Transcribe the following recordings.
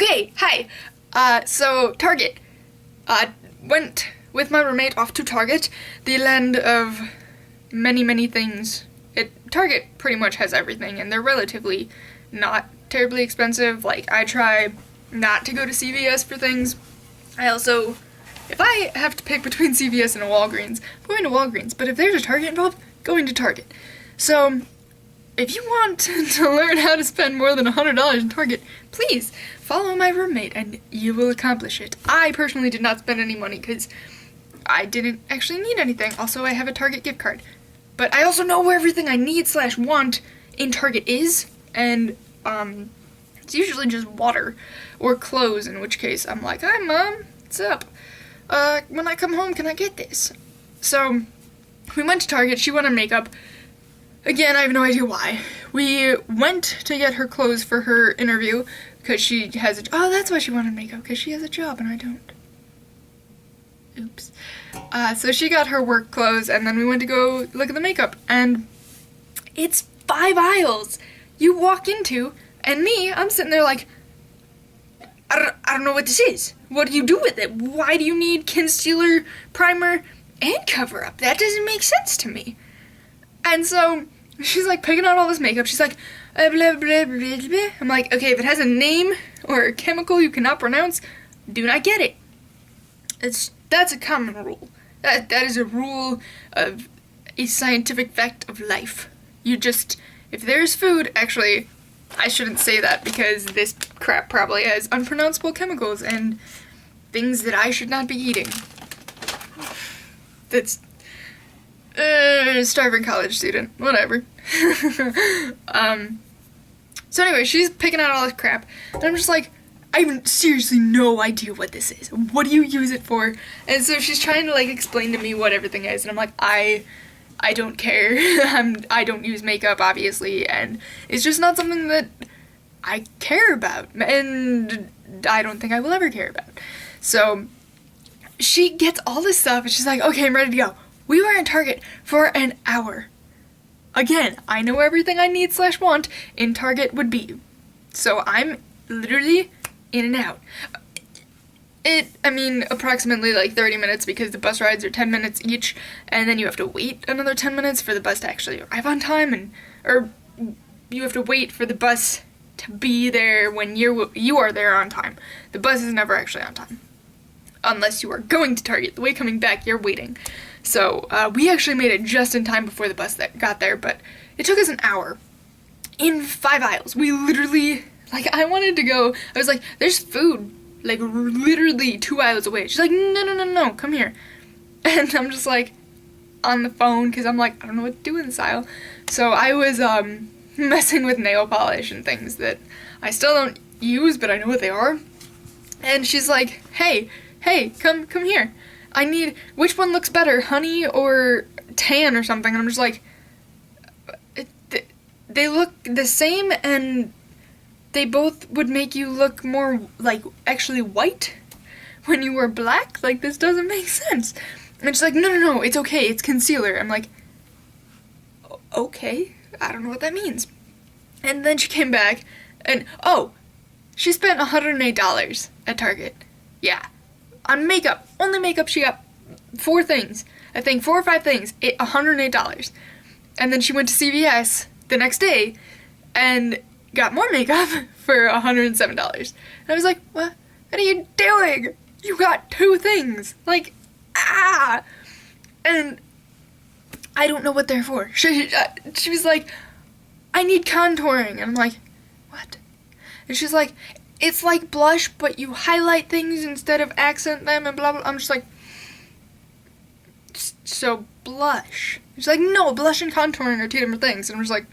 Okay, hi. So Target. Went with my roommate off to Target, the land of many, many things. Target pretty much has everything, and they're relatively not terribly expensive. Like, I try not to go to CVS for things. I also, if I have to pick between CVS and a Walgreens, I'm going to Walgreens. But if there's a Target involved, going to Target. So, if you want to learn how to spend more than $100 in Target, please follow my roommate and you will accomplish it. I personally did not spend any money because I didn't actually need anything. Also, I have a Target gift card. But I also know where everything I need/want in Target is, and it's usually just water or clothes, in which case I'm like, "Hi, Mom, what's up? When I come home, can I get this?" So we went to Target. She wanted makeup. Again, I have no idea why. We went to get her clothes for her interview because she has oh, that's why she wanted makeup, because she has a job and I don't. Oops. So she got her work clothes, and then we went to go look at the makeup, and it's 5 aisles you walk into, and I'm sitting there like, I don't know what this is. What do you do with it? Why do you need concealer, primer, and cover up? That doesn't make sense to me. And so she's like picking out all this makeup. She's like, blah, blah, blah, blah, blah. I'm like, okay, if it has a name or a chemical you cannot pronounce, do not get it. That's a common rule. That is a rule of a scientific fact of life. You just, if there's food, actually, I shouldn't say that because this crap probably has unpronounceable chemicals and things that I should not be eating. That's starving college student, whatever. So anyway, she's picking out all this crap, and I'm just like, I have seriously no idea what this is. What do you use it for? And so she's trying to like explain to me what everything is, and I'm like, I don't care. I don't use makeup, obviously, and it's just not something that I care about, and I don't think I will ever care about. So she gets all this stuff, and she's like, okay, I'm ready to go. We were in Target for an hour. Again, I know everything I need/want in Target would be. So I'm literally in and out. Approximately like 30 minutes because the bus rides are 10 minutes each, and then you have to wait another 10 minutes for the bus to actually arrive on time, or you have to wait for the bus to be there when you are there on time. The bus is never actually on time. Unless you are going to Target. The way coming back, you're waiting. So, we actually made it just in time before the bus that got there, but it took us an hour. In 5 aisles. We literally, I wanted to go, I was like, there's food, literally 2 aisles away. She's like, no, come here. And I'm just like, on the phone, because I'm like, I don't know what to do in this aisle. So I was, messing with nail polish and things that I still don't use, but I know what they are. And she's like, hey, come here. I need, which one looks better, honey or tan or something? And I'm just like, they look the same, and they both would make you look more, actually white when you were black? This doesn't make sense. And she's like, no, it's okay, it's concealer. I'm like, okay, I don't know what that means. And then she came back, and, she spent $108 at Target. Yeah. On makeup. Only makeup. She got 4 things. I think 4 or 5 things. $108. And then she went to CVS the next day and got more makeup for $107. And I was like, what are you doing? You got 2 things. And I don't know what they're for. She was like, I need contouring. And I'm like, what? And she's like, it's like blush, but you highlight things instead of accent them and blah, blah. I'm just like, so blush. She's like, no, blush and contouring are 2 different things. And I'm just like,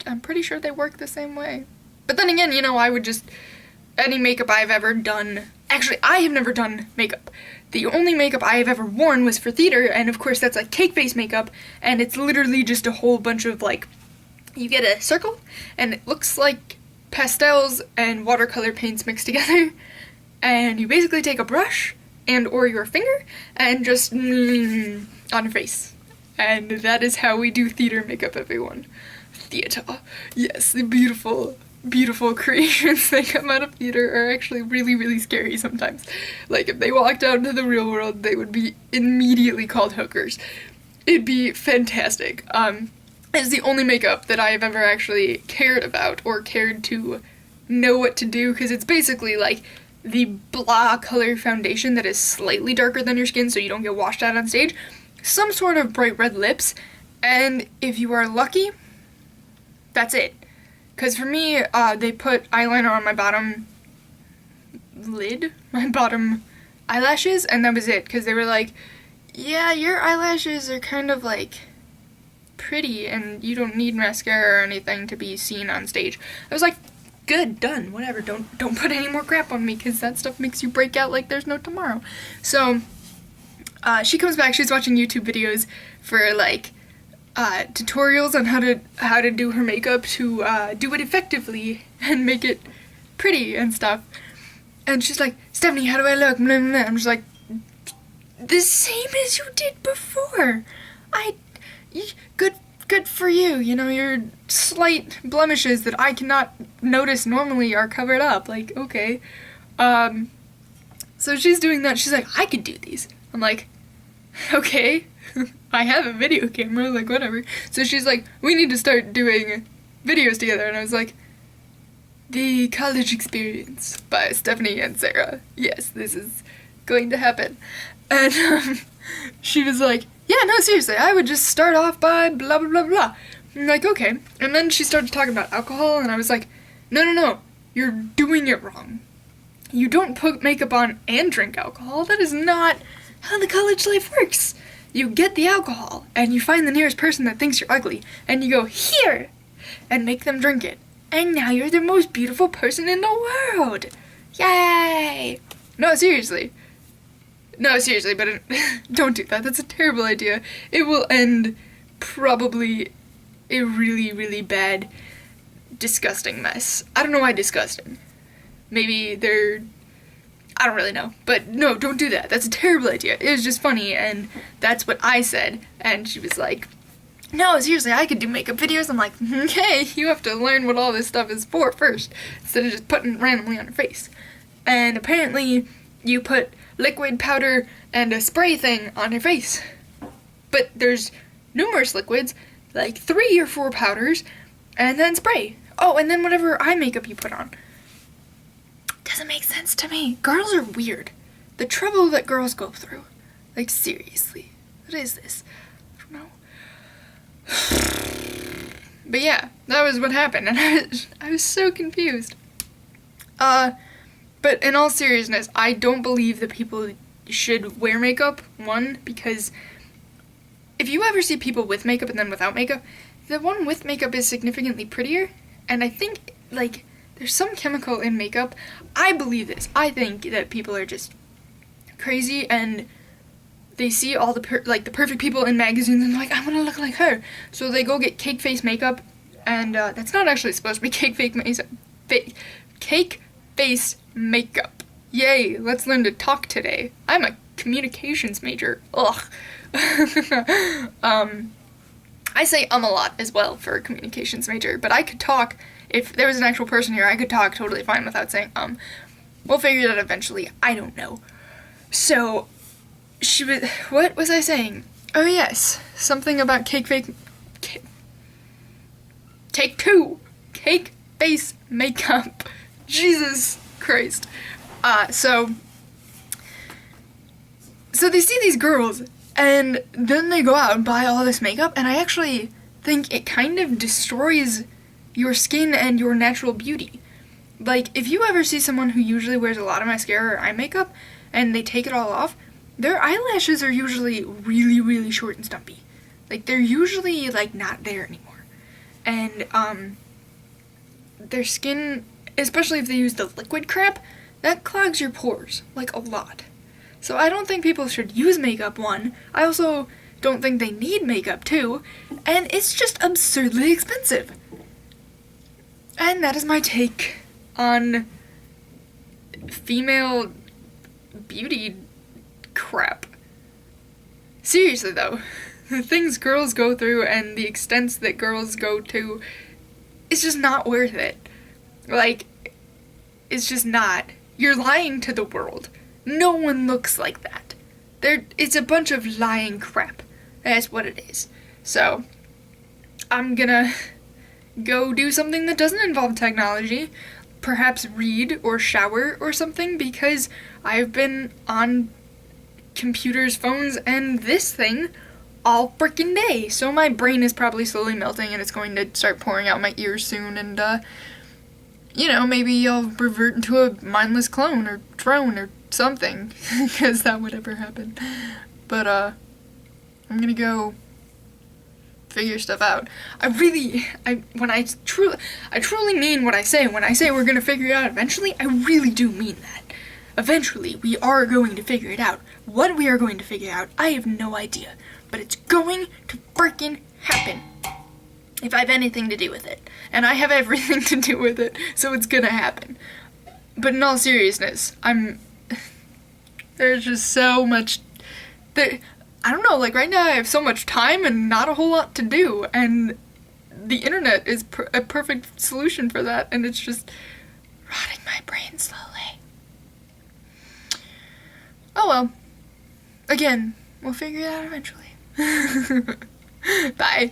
I'm pretty sure they work the same way. But then again, I would just, any makeup I've ever done, actually, I have never done makeup. The only makeup I have ever worn was for theater, and of course that's cake face makeup, and it's literally just a whole bunch of you get a circle, and it looks like pastels and watercolor paints mixed together, and you basically take a brush and or your finger and just on your face. And that is how we do theater makeup, everyone. Theater. Yes, the beautiful beautiful creations that come out of theater are actually really, really scary sometimes. Like, if they walked out into the real world, they would be immediately called hookers. It'd be fantastic. It's the only makeup that I have ever actually cared about or cared to know what to do, because it's basically like the blah color foundation that is slightly darker than your skin so you don't get washed out on stage, some sort of bright red lips, and if you are lucky, that's it. Because for me, they put eyeliner on my bottom lid, my bottom eyelashes, and that was it, because they were like, yeah, your eyelashes are kind of like pretty and you don't need mascara or anything to be seen on stage. I was like, good, done, whatever, don't put any more crap on me, because that stuff makes you break out like there's no tomorrow. So she comes back, she's watching YouTube videos for like tutorials on how to do her makeup to do it effectively and make it pretty and stuff. And she's like, Stephanie, how do I look? I'm just like, the same as you did before. Good for you. You know, your slight blemishes that I cannot notice normally are covered up. Like, okay. So she's doing that. She's like, I could do these. I'm like, okay. I have a video camera, like, whatever. So she's like, we need to start doing videos together. And I was like, The College Experience by Stephanie and Sarah. Yes, this is going to happen. And she was like, yeah, no, seriously, I would just start off by blah, blah, blah, blah. I'm like, okay. And then she started talking about alcohol, and I was like, no, you're doing it wrong. You don't put makeup on and drink alcohol. That is not how the college life works. You get the alcohol, and you find the nearest person that thinks you're ugly, and you go, here, and make them drink it. And now you're the most beautiful person in the world. Yay! No, seriously, but don't do that. That's a terrible idea. It will end probably a really, really bad, disgusting mess. I don't know why disgusting. Maybe I don't really know. But no, don't do that. That's a terrible idea. It was just funny, and that's what I said. And she was like, no, seriously, I could do makeup videos. I'm like, okay, you have to learn what all this stuff is for first, instead of just putting it randomly on your face. And apparently, you put liquid, powder, and a spray thing on your face. But there's numerous liquids, like 3 or 4 powders, and then spray. Oh, and then whatever eye makeup you put on. Doesn't make sense to me. Girls are weird. The trouble that girls go through. Like, seriously. What is this? I don't know. But yeah, that was what happened, and I was so confused. But in all seriousness, I don't believe that people should wear makeup, one, because if you ever see people with makeup and then without makeup, the one with makeup is significantly prettier, and I think, like, there's some chemical in makeup. I believe this. I think that people are just crazy, and they see all the perfect people in magazines, and they're like, I want to look like her. So they go get cake face makeup, and that's not actually supposed to be cake face makeup. Yay, let's learn to talk today. I'm a communications major. Ugh. I say a lot as well for a communications major, but I could talk. If there was an actual person here, I could talk totally fine without saying We'll figure that out eventually. I don't know. So, what was I saying? Oh yes, something about take 2. Cake face makeup. Jesus Christ. So they see these girls, and then they go out and buy all this makeup, and I actually think it kind of destroys your skin and your natural beauty. Like, if you ever see someone who usually wears a lot of mascara or eye makeup, and they take it all off, their eyelashes are usually really, really short and stumpy. Like, they're usually, like, not there anymore. And, their skin, especially if they use the liquid crap, that clogs your pores, like, a lot. So I don't think people should use makeup, one. I also don't think they need makeup, too. And it's just absurdly expensive. And that is my take on female beauty crap. Seriously, though, the things girls go through and the extents that girls go to, it's just not worth it. Like, it's just not. You're lying to the world. No one looks like that. It's a bunch of lying crap. That's what it is. So, I'm gonna go do something that doesn't involve technology. Perhaps read or shower or something, because I've been on computers, phones, and this thing all freaking day. So my brain is probably slowly melting and it's going to start pouring out my ears soon, and maybe I'll revert into a mindless clone or drone or something, because that would ever happen. But I'm gonna go figure stuff out. I truly mean what I say. When I say we're gonna figure it out eventually, I really do mean that. Eventually, we are going to figure it out. What we are going to figure out, I have no idea. But it's going to freaking happen. If I have anything to do with it. And I have everything to do with it, so it's gonna happen. But in all seriousness, there's just so much, I don't know, like right now I have so much time and not a whole lot to do, and the internet is a perfect solution for that, and it's just rotting my brain slowly. Oh well. Again, we'll figure it out eventually. Bye.